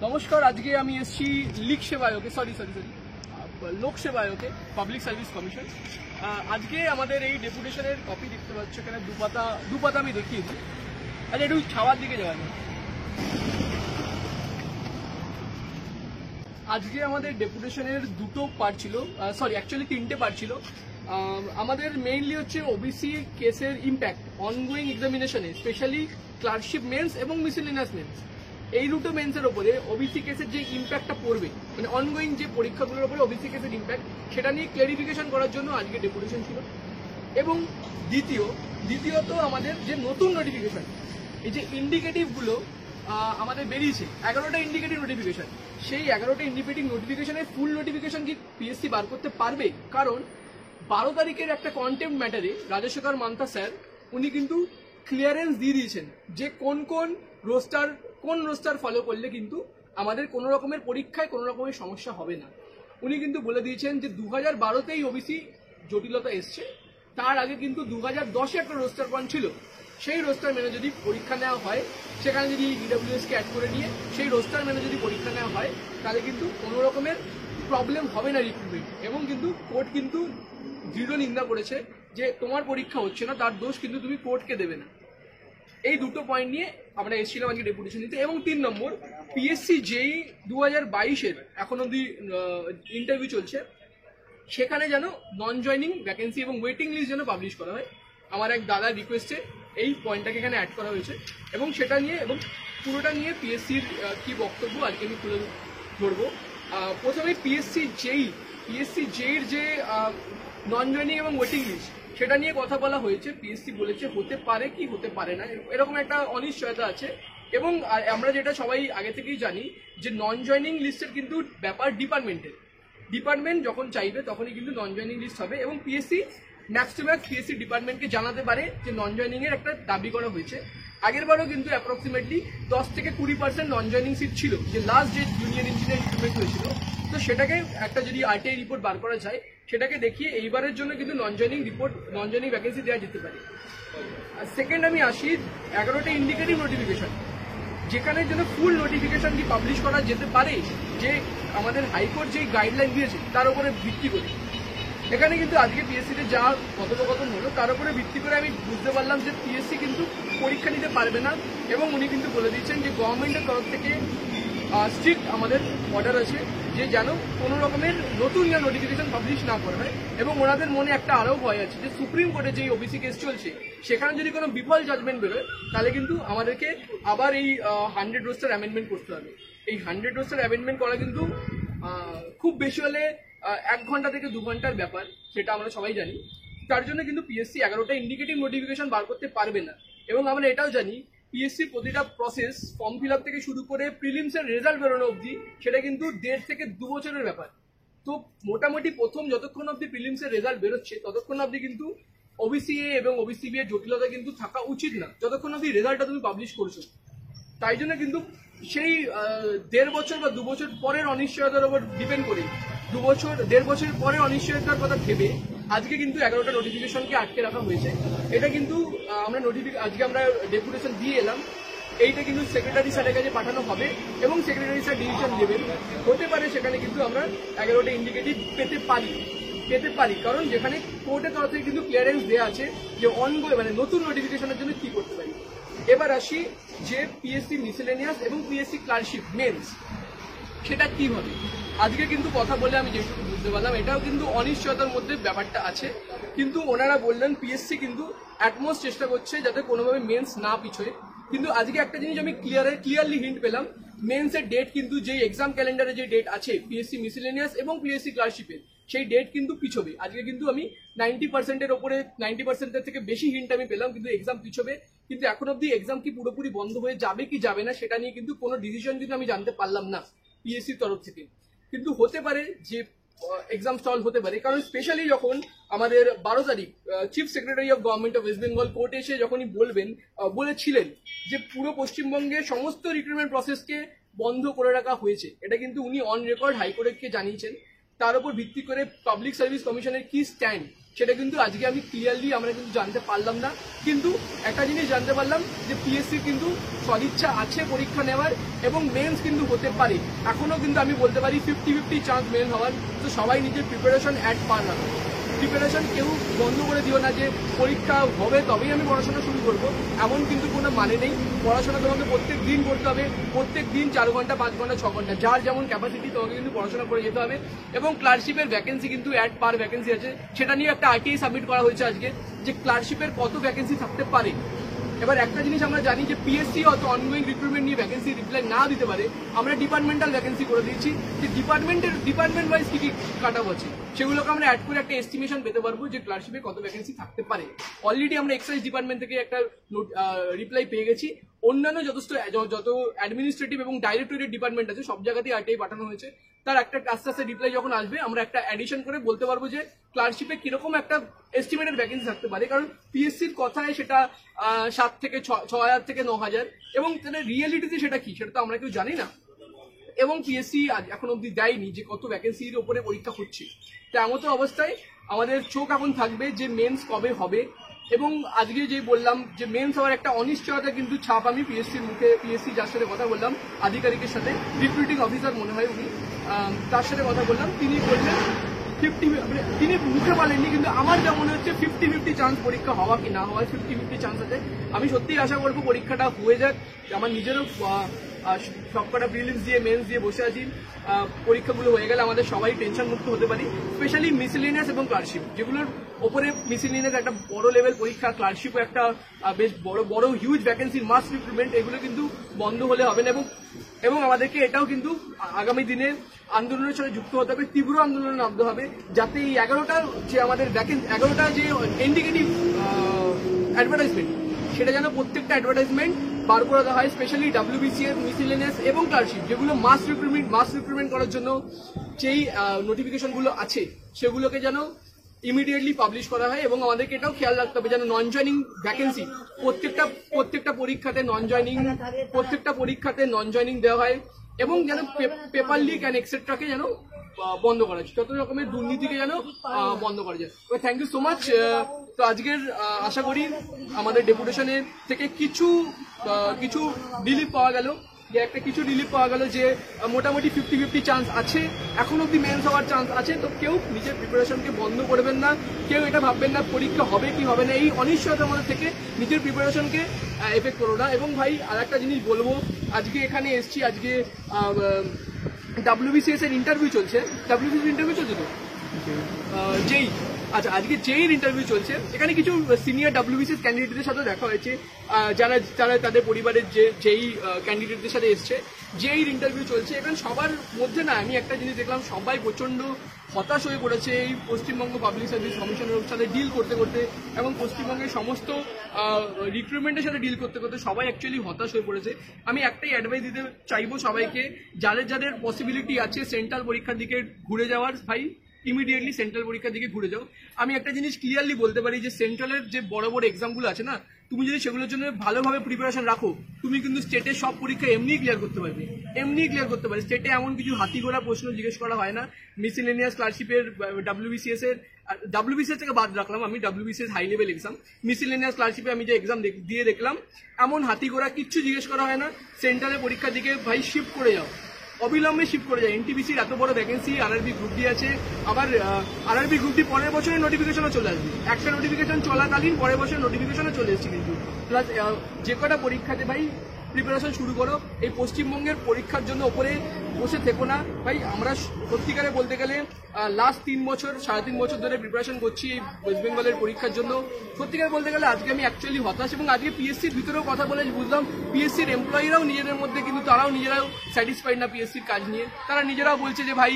নমস্কার, আজকে আমি এসেছি লিক সেবায়কে লোক সেবায়কে পাবলিক সার্ভিস কমিশন। আজকে আমাদের এই ডেপুটেশনের কপি দেখতে পাচ্ছ, এখানে দুপাতা আমি দেখিয়ে দিই। আচ্ছা, একটু ছাওয়ার দিকে যাওয়া যায়। আজকে আমাদের ডেপুটেশনের দুটো পার্ট ছিল, অ্যাকচুয়ালি তিনটে পার্ট ছিল। আমাদের মেইনলি হচ্ছে ওবিসি কেসের ইম্প্যাক্ট অনগোয়িং এক্সামিনেশনে, স্পেশালি ক্লার্কশিপ মেন্স এবং মিসেলিনিয়াস মেন্স, এই দুটো মেন্সের ওপরে ওবিসি কেসের যে ইম্প্যাক্টটা পড়বে, মানে অনগোয়িং যে পরীক্ষাগুলোর ওপরে ওবিসি কেসের ইম্প্যাক্ট, সেটা নিয়ে ক্লারিফিকেশন করার জন্য আজকে ডেপুটেশন ছিল। এবং দ্বিতীয়ত আমাদের যে নতুন নোটিফিকেশন, এই যে ইন্ডিকেটিভগুলো আমাদের বেরিয়েছে 11টা ইন্ডিকেটিভ নোটিফিকেশন, সেই 11টা ইন্ডিকেটিভ নোটিফিকেশনের ফুল নোটিফিকেশন কি পিএসসি বার করতে পারবে? কারণ 12 তারিখের একটা কন্টেম্প ম্যাটারে রাজশেখর মান্তা স্যার উনি কিন্তু ক্লিয়ারেন্স দিয়ে দিয়েছেন যে কোন রোস্টার ফলো করলে কিন্তু আমাদের কোনো রকমের পরীক্ষায় কোনো রকমের সমস্যা হবে না। উনি কিন্তু বলে দিয়েছেন যে 2012তেই ওবিসি জটিলতা এসছে, তার আগে কিন্তু 2010-এ একটা রোস্টার ওয়ান ছিল, সেই রোস্টার মেনে যদি পরীক্ষা নেওয়া হয়, সেখানে যদি ইডব্লিউএসকে অ্যাড করে নিয়ে সেই রোস্টার মেনে যদি পরীক্ষা নেওয়া হয়, তাহলে কিন্তু কোনো রকমের প্রবলেম হবে না রিক্রুটমেন্ট। এবং কিন্তু কোর্ট কিন্তু দৃঢ় নিন্দা করেছে যে তোমার পরীক্ষা হচ্ছে না, তার দোষ কিন্তু তুমি কোর্টকে দেবে না। এই দুটো পয়েন্ট নিয়ে আমরা এসেছিলাম আজকে ডেপুটেশন দিতে। এবং 3 নম্বর, পিএসসি যেই 2022-এর এখন অব্দি ইন্টারভিউ চলছে, সেখানে যেন নন জয়নিং ভ্যাকেন্সি এবং ওয়েটিং লিস্ট যেন পাবলিশ করা হয়। আমার এক দাদার রিকোয়েস্টে এই পয়েন্টটাকে এখানে অ্যাড করা হয়েছে, এবং সেটা নিয়ে এবং পুরোটা নিয়ে পিএসসির কি বক্তব্য আজকে আমি তুলে ধরবো। প্রথমে পিএসসি জেইর যে নন জয়নিং এবং ওয়েটিং লিস্ট, সেটা নিয়ে কথা বলা হয়েছে। পিএসসি বলেছে হতে পারে কি হতে পারে না, এরকম একটা অনিশ্চয়তা আছে। এবং আমরা যেটা সবাই আগে থেকেই জানি যে নন জয়নিং লিস্টের কিন্তু ব্যাপার ডিপার্টমেন্ট যখন চাইবে তখনই কিন্তু নন জয়নিং লিস্ট হবে। এবং PSC max to max PSC ডিপার্টমেন্টকে জানাতে পারে যে নন জয়নিং এর একটা দাবি করা হয়েছে। আগেরবারও কিন্তু অ্যাপ্রক্সিমেটলি 10 থেকে 20% নন জয়নিং সিট ছিল, যে লাস্ট যে জুনিয়র ইঞ্জিনিয়ার রিক্রুটমেন্ট হয়েছিল। তো সেটাকে একটা যদি আরটিআই রিপোর্ট বার করা যায়, সেটাকে দেখিয়ে এইবারের জন্য কিন্তু নন জয়নিং ভ্যাকেন্সি দেওয়া যেতে পারে। সেকেন্ড আমি আসি 11টা ইন্ডিকেটিভ নোটিফিকেশন, যেখানে যেন ফুল নোটিফিকেশনটি পাবলিশ করা যেতে পারে, যে আমাদের হাইকোর্ট যেই গাইডলাইন দিয়েছে তার উপরে ভিত্তি করে। এখানে কিন্তু আজকে পিএসসিতে যা কথোপকথন হলো, তার উপরে ভিত্তি করে আমি বুঝতে পারলাম যে পিএসসি কিন্তু পরীক্ষা নিতে পারবে না। এবং উনি কিন্তু বলে দিচ্ছেন যে গভর্নমেন্টের তরফ থেকে স্ট্রিক্ট আমাদের অর্ডার আছে যে যেন কোনো রকমের নতুন নোটিফিকেশন পাবলিশ না করা হয়। এবং ওনাদের মনে একটা আরও ভয় আছে যে সুপ্রিম কোর্টে যেই ওবিসি কেস চলছে, সেখানে যদি কোনো বিফল জাজমেন্ট বেরোয়, তাহলে কিন্তু আমাদেরকে আবার এই 100 রোস্টার অ্যামেন্ডমেন্ট করতে হবে। এই 100 রোস্টার অ্যামেন্ডমেন্ট করা কিন্তু খুব বেশি হলে 1 ঘন্টা থেকে 2 ঘন্টার ব্যাপার, সেটা আমরা সবাই জানি। তার জন্য কিন্তু পিএসসি 11টা ইন্ডিকেটিভ নোটিফিকেশন বার করতে পারবে না। এবং আমরা এটাও জানি পিএসসি প্রতিটা প্রসেস, ফর্ম ফিল আপ থেকে শুরু করে প্রিলিমসের রেজাল্ট বেরোনো অবধি, সেটা কিন্তু 1.5 থেকে 2 বছরের ব্যাপার। তো মোটামুটি প্রথম যতক্ষণ অবধি প্রিলিমসের রেজাল্ট বেরোচ্ছে, ততক্ষণ অবধি কিন্তু ওবিসি এ এবং ওবিসি বি এর জটিলতা কিন্তু থাকা উচিত না, যতক্ষণ অবধি রেজাল্টটা তুমি পাবলিশ করছো। তাই জন্য কিন্তু সেই 1.5 বছর বা 2 বছর পরের অনিশ্চয়তার উপর ডিপেন্ড করে, 1.5 বছর পরের অনিশ্চয়তার কথা ভেবে আজকে কিন্তু 11টা নোটিফিকেশনকে আটকে রাখা হয়েছে। এটা কিন্তু আজকে আমরা ডেপুটেশন দিয়ে এলাম, এইটা কিন্তু সেক্রেটারি স্যারের কাছে পাঠানো হবে এবং সেক্রেটারি স্যার ডিসিশন দেবেন। হতে পারে সেখানে কিন্তু আমরা 11টা ইন্ডিকেটিভ পেতে পারি, কারণ যেখানে কোর্টের তরফ থেকে কিন্তু ক্লিয়ারেন্স দেওয়া আছে যে মানে নতুন নোটিফিকেশনের জন্য কি করতে পারি। এবার আসি যে পিএসসি মিসেলেনিয়াস এবং পিএসসি ক্লার্কশিপ মেন্স, সেটা কি হবে। আজকে কিন্তু কথা বলে আমি যেটুকু বুঝতে পারলাম, এটাও কিন্তু অনিশ্চয়তার মধ্যে ব্যাপারটা আছে। কিন্তু ওনারা বললেন পিএসসি কিন্তু অ্যাটমোস্ট চেষ্টা করছে যাতে কোনোভাবে মেন্স না পিছোয়। কিন্তু আজকে একটা জিনিস আমি ক্লিয়ারলি হিন্ট পেলাম, মেন্সের ডেট কিন্তু যেই এক্সাম ক্যালেন্ডারে যে ডেট আছে পিএসসি মিসেলেনিয়াস এবং পিএসসি ক্লার্কশিপের, সেই ডেট কিন্তু পিছবে। আজকে কিন্তু আমি 90%-এর ওপরে 90%-এর থেকে বেশি হিন্ট আমি পেলাম কিন্তু এক্সাম পিছবে। কিন্তু এখন অব্দি এক্সাম কি পুরোপুরি বন্ধ হয়ে যাবে কি যাবে না, সেটা নিয়ে কিন্তু কোনো ডিসিশন কিন্তু আমি জানতে পারলাম না পিএসসির তরফ থেকে। কিন্তু হতে পারে যে এক্সাম স্টল হতে পারে, কারণ স্পেশালি যখন আমাদের 12 তারিখ chief secretary of government of West Bengal court এসে যখনই বলেছিলেন যে পুরো পশ্চিমবঙ্গে সমস্ত রিক্রুটমেন্ট প্রসেসকে বন্ধ করে রাখা হয়েছে, এটা কিন্তু উনি অন রেকর্ড হাইকোর্টকে জানিয়েছেন। তার উপর ভিত্তি করে পাবলিক সার্ভিস কমিশনের কি স্ট্যান্ড, সেটা কিন্তু আজকে আমি ক্লিয়ারলি আমরা কিন্তু জানতে পারলাম না। কিন্তু একটা জিনিস জানতে পারলাম যে পিএসসি কিন্তু সদিচ্ছা আছে পরীক্ষা নেওয়ার এবং মেন্স কিন্তু হতে পারে। এখনো কিন্তু আমি বলতে পারি 50-50 চান্স মেন হওয়ার। তো সবাই নিজের প্রিপারেশন অ্যাট পার রাখো। প্রিপারেশন কেউ বন্ধ করে দিও না যে পরীক্ষা হবে তবেই আমি পড়াশোনা শুরু করবো, এমন কিন্তু কোনো মানে নেই। পড়াশোনা তোমাকে প্রত্যেক দিন করতে হবে, প্রত্যেক দিন 4 ঘন্টা 5 ঘন্টা 6 ঘন্টা যার যেমন ক্যাপাসিটি তোমাকে কিন্তু পড়াশোনা করে যেতে হবে। এবং ক্লার্কশিপের ভ্যাকেন্সি কিন্তু অ্যাট পার ভ্যাকেন্সি আছে, সেটা নিয়ে একটা আরটিআই সাবমিট করা হয়েছে আজকে যে ক্লার্কশিপের কত ভ্যাকেন্সি থাকতে পারে। এবার একটা জিনিস আমরা জানি যে পিএসসি অত অনগোয়িং রিক্রুটমেন্ট নিয়ে ভ্যাকেন্সি রিপ্লাই না দিতে পারে, আমরা ডিপার্টমেন্টাল ভ্যাকেন্সি করে দিয়েছি যে ডিপার্টমেন্ট ওয়াইজ কি কি কাট অফ আছে সেগুলোকে আমরা অ্যাড করে একটা এস্টিমেশন পেতে পারবো যে ক্লার্কশিপে কত ভ্যাকেন্সি থাকতে পারে। অলরেডি আমরা এক্সাইজ ডিপার্টমেন্ট থেকে একটা রিপ্লাই পেয়ে গেছি। অন্যান্য যত অ্যাডমিনিস্ট্রেটিভ এবং ডাইরেক্টরেট ডিপার্টমেন্ট আছে সব জায়গাতেই আরটিআই পাঠানো হয়েছে। তার একটা আস্তে আস্তে রিপ্লাই যখন আসবে আমরা একটা অ্যাডিশন করে বলতে পারবো যে ক্লার্কশিপে কিরকম একটা এস্টিমেটেড ভ্যাকেন্সি থাকতে পারে। কারণ পিএসসির কথায় সেটা 7 থেকে 6,000 থেকে 9,000 এবং রিয়েলিটিতে সেটা কি সেটা তো আমরা কেউ জানি না। এবং পিএসসি এখন অব্দি দেয়নি যে কত ভ্যাকেন্সির ওপরে পরীক্ষা হচ্ছে। তো এমতো অবস্থায় আমাদের চোখ এখন থাকবে যে মেন্স কবে হবে। এবং আজকে যে বললাম যে মেন্স হওয়ার একটা অনিশ্চয়তা কিন্তু ছাপ আমি পিএসসির মুখে, পিএসসি যার সাথে কথা বললাম আধিকারিকের সাথে, রিক্রুটিং অফিসার মনে হয় উনি, তার সাথে কথা বললাম, তিনি বললেন 50 তিনি মুখে বলেননি কিন্তু আমার যা মনে হচ্ছে 50-50 চান্স পরীক্ষা হওয়া কি না হওয়ার 50-50 চান্স আছে। আমি সত্যিই আশা করবো পরীক্ষাটা হয়ে যাক। আমার নিজেরও সবকটা প্রিলিমস দিয়ে মেন্স দিয়ে বসে আছি, পরীক্ষাগুলো হয়ে গেলে আমাদের সবাই টেনশন মুক্ত হতে পারি। স্পেশালি মিসেলেনিয়াস এবং ক্লার্কশিপ যেগুলোর ওপরে, মিসেলেনিয়াস একটা বড় লেভেল পরীক্ষা, ক্লার্কশিপও একটা বেশ বড় হিউজ ভ্যাকেন্সির মাস রিক্রুটমেন্ট, এগুলো কিন্তু বন্ধ হলে হবে না। এবং আমাদেরকে এটাও কিন্তু আগামী দিনে আন্দোলনের সাথে যুক্ত হতে হবে, তীব্র আন্দোলনে নামতে হবে যাতে এই 11টা যে আমাদের 11টা যে ইন্ডিকেটিভ অ্যাডভার্টাইজমেন্ট সেটা যেন প্রত্যেকটা অ্যাডভার্টাইজমেন্ট বার করে দেওয়া হয়। স্পেশালি ডাব্লিউবিসিএস, মিসেলেনিয়াস এবং ক্লার্কশিপ যেগুলো মাস রিক্রুটমেন্ট করার জন্য যেই নোটিফিকেশনগুলো আছে সেগুলোকে যেন ইমিডিয়েটলি পাবলিশ করা হয়। এবং আমাদেরকে এটাও খেয়াল রাখতে হবে যেন নন জয়নিং ভ্যাকেন্সি প্রত্যেকটা পরীক্ষাতে নন জয়নিং দেওয়া হয় এবং যেন পেপার লিক অ্যান্ড এক্সেট্রাকে যেন বন্ধ করা যায়, যত রকমের দুর্নীতিকে যেন বন্ধ করা যায়। Thank you so much. তো আজকের আশা করি আমাদের ডেপুটেশনের থেকে কিছু রিলিফ পাওয়া গেল, যে মোটামুটি 50-50 চান্স আছে, এখন অব্দি মেন্স হওয়ার চান্স আছে। তো কেউ নিজের প্রিপারেশনকে বন্ধ করবেন না, কেউ এটা ভাববেন না পরীক্ষা হবে কি হবে না, এই অনিশ্চয়তার মধ্যে থেকে নিজের প্রিপারেশনকে এফেক্ট করো না। এবং ভাই আর একটা জিনিস বলবো, আজকে এখানে এসছি, আজকে ডাব্লিউবিসিএস এর ইন্টারভিউ চলছে, তো যেই আচ্ছা আজকে যেই ইন্টারভিউ চলছে, এখানে কিছু সিনিয়র ডাব্লিউবিসিএস ক্যান্ডিডেটদের সাথে দেখা হয়েছে, যারা তাদের পরিবারের যেই ক্যান্ডিডেটদের সাথে এসছে, যেই ইন্টারভিউ চলছে। এখানে সবার মধ্যে না আমি একটা জিনিস দেখলাম, সবাই প্রচন্ড হতাশ হয়ে পড়েছে এই পশ্চিমবঙ্গ পাবলিক সার্ভিস কমিশনের সাথে ডিল করতে করতে এবং পশ্চিমবঙ্গের সমস্ত রিক্রুটমেন্টের সাথে ডিল করতে করতে সবাই অ্যাকচুয়ালি হতাশ হয়ে পড়েছে। আমি একটাই অ্যাডভাইস দিতে চাইবো সবাইকে, যাদের পসিবিলিটি আছে সেন্ট্রাল পরীক্ষার দিকে ঘুরে যাওয়ার, ভাই ইমিডিয়েটলি সেন্ট্রাল পরীক্ষার দিকে ঘুরে যাও। আমি একটা জিনিস ক্লিয়ারলি বলতে পারি যে সেন্ট্রালের যে বড় বড় এক্সামগুলো আছে না, তুমি যদি সেগুলোর জন্য ভালোভাবে প্রিপারেশন রাখো, তুমি কিন্তু স্টেটের সব পরীক্ষা এমনি ক্লিয়ার করতে পারবে। স্টেটে এমন কিছু হাতি ঘোড়া প্রশ্ন জিজ্ঞেস করা হয় না। মিসেলেনিয়াস, ক্লার্কশিপের, ডাব্লিউবিসিএস থেকে বাদ রাখলাম আমি, WBCS high level exam, miscellaneous, ক্লার্কশিপে আমি যে এক্সাম দিয়ে দেখলাম, এমন হাতি ঘোড়া কিচ্ছু জিজ্ঞেস করা হয় না। সেন্ট্রালের পরীক্ষার দিকে ভাই শিফট করে যাও, অবিলম্বে শিফট করে যায়। এনটিপিসির এত বড় ভ্যাকেন্সি, আরআরবি গ্রুপ ডি আছে, আবার আরআরবি গ্রুপ ডি পরের বছরের নোটিফিকেশনও চলে আসবে। একটা নোটিফিকেশন চলাকালীন পরের বছরের নোটিফিকেশনও চলে এসেছে কিন্তু। প্লাস যে কটা পরীক্ষাতে ভাই প্রিপারেশন শুরু করো, এই পশ্চিমবঙ্গের পরীক্ষার জন্য ওপরে বসে থেকো না ভাই। আমরা সত্যিকারে বলতে গেলে লাস্ট 3 বছর ধরে প্রিপারেশন করছি এই ওয়েস্ট বেঙ্গলের পরীক্ষার জন্য। সত্যিকারে বলতে গেলে আজকে আমি অ্যাকচুয়ালি হতাশ। এবং আজকে পিএসসির ভিতরেও কথা বলে বুঝলাম পিএসসির এমপ্লয়িরাও নিজেদের মধ্যে কিন্তু তারাও নিজেরাও স্যাটিসফাইড না পিএসসির কাজ নিয়ে। তারা নিজেরাও বলছে যে ভাই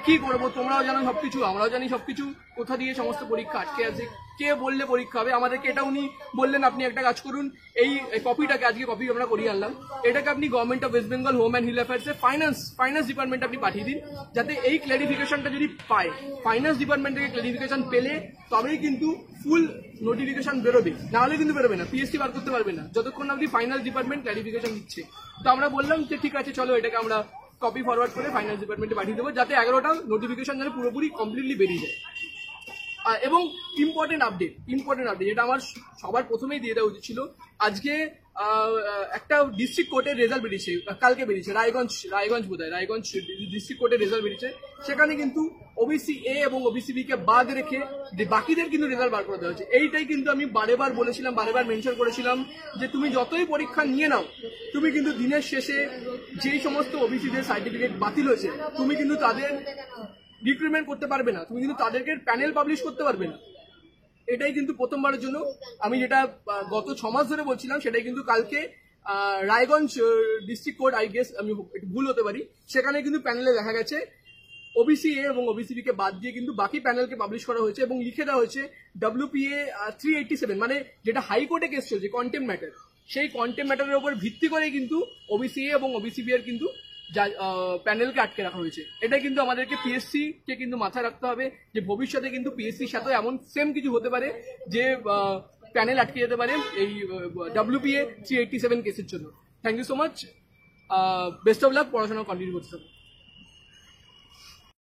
কি করবো, তোমরাও জানো সবকিছু, আমরাও জানি সবকিছু, কোথা দিয়ে সমস্ত পরীক্ষা আটকে আছে, কে বললে পরীক্ষা হবে। আমাদেরকে এটা উনি বললেন, আপনি একটা কাজ করুন, এই কপিটাকে, আজকে কপি আমরা করিয়ে আনলাম, এটাকে আপনি government of West Bengal home and hill অ্যাফেয়ার্সে ফাইন্যান্স ডিপার্টমেন্টে আপনি পাঠিয়ে দিন, যাতে এই ক্লারিফিকেশনটা যদি পায়, ফাইন্যান্স ডিপার্টমেন্ট থেকে ক্লারিফিকেশন পেলে তবেই কিন্তু ফুল নোটিফিকেশন বেরোবে, নাহলে কিন্তু বেরোবে না, পিএসসি বার করতে পারবে না যতক্ষণ আপনি ফাইন্যান্স ডিপার্টমেন্ট ক্লারিফিকেশন দিচ্ছে। তো আমরা বললাম যে ঠিক আছে চলো এটাকে আমরা কপি ফরওয়ার্ড করে ফাইন্যান্স ডিপার্টমেন্টে পাঠিয়ে দেবো, যাতে 11টা নোটিফিকেশন যেন পুরোপুরি কমপ্লিটলি বেরিয়ে যায়। এবং ইম্পর্টেন্ট আপডেট যেটা আমার সবার প্রথমেই দিয়ে দেওয়া উচিত ছিল। আজকে একটা ডিস্ট্রিক্ট কোর্টের রেজাল্ট বেরিয়েছে, কালকে বেরিয়েছে, রায়গঞ্জ বোধহয় রায়গঞ্জ ডিস্ট্রিক্ট কোর্টের রেজাল্ট বেরিয়েছে। সেখানে কিন্তু ওবিসি এ এবং ওবিসি বি কে বাদ রেখে যে বাকিদের কিন্তু রেজাল্ট বার করে দেওয়া হয়েছে। এইটাই কিন্তু আমি বারেবার বলেছিলাম, বারেবার মেনশন করেছিলাম যে তুমি যতই পরীক্ষা নিয়ে নাও, তুমি কিন্তু দিনের শেষে যেই সমস্ত ওবিসিদের সার্টিফিকেট বাতিল হয়েছে, তুমি কিন্তু তাদের রিক্রুটমেন্ট করতে পারবে না, তুমি কিন্তু তাদেরকে প্যানেল পাবলিশ করতে পারবে না। এটাই কিন্তু প্রথমবারের জন্য আমি যেটা গত 6 মাস ধরে বলছিলাম, সেটাই কিন্তু কালকে Raiganj district court, I guess আমি একটু ভুল হতে পারি, সেখানে কিন্তু প্যানেলে দেখা গেছে ওবিসি এ এবং ওবিসি বি কে বাদ দিয়ে কিন্তু বাকি প্যানেলকে পাবলিশ করা হয়েছে এবং লিখে দেওয়া হয়েছে WPA 387, মানে যেটা হাইকোর্টে কেস চলছে কন্টেম্প ম্যাটার, সেই কন্টেম্প ম্যাটারের উপর ভিত্তি করেই কিন্তু ওবিসি এ এবং ওবিসি বি এর কিন্তু প্যানেলকে আটকে রাখা হয়েছে। এটা কিন্তু আমাদেরকে পিএসসি কে কিন্তু মাথায় রাখতে হবে যে ভবিষ্যতে কিন্তু পিএসসির সাথে এমন সেম কিছু হতে পারে যে প্যানেল আটকে যেতে পারে এই WPA 387 কেসের জন্য। Thank you so much, best of luck, পড়াশোনা কন্টিনিউ করতে হবে।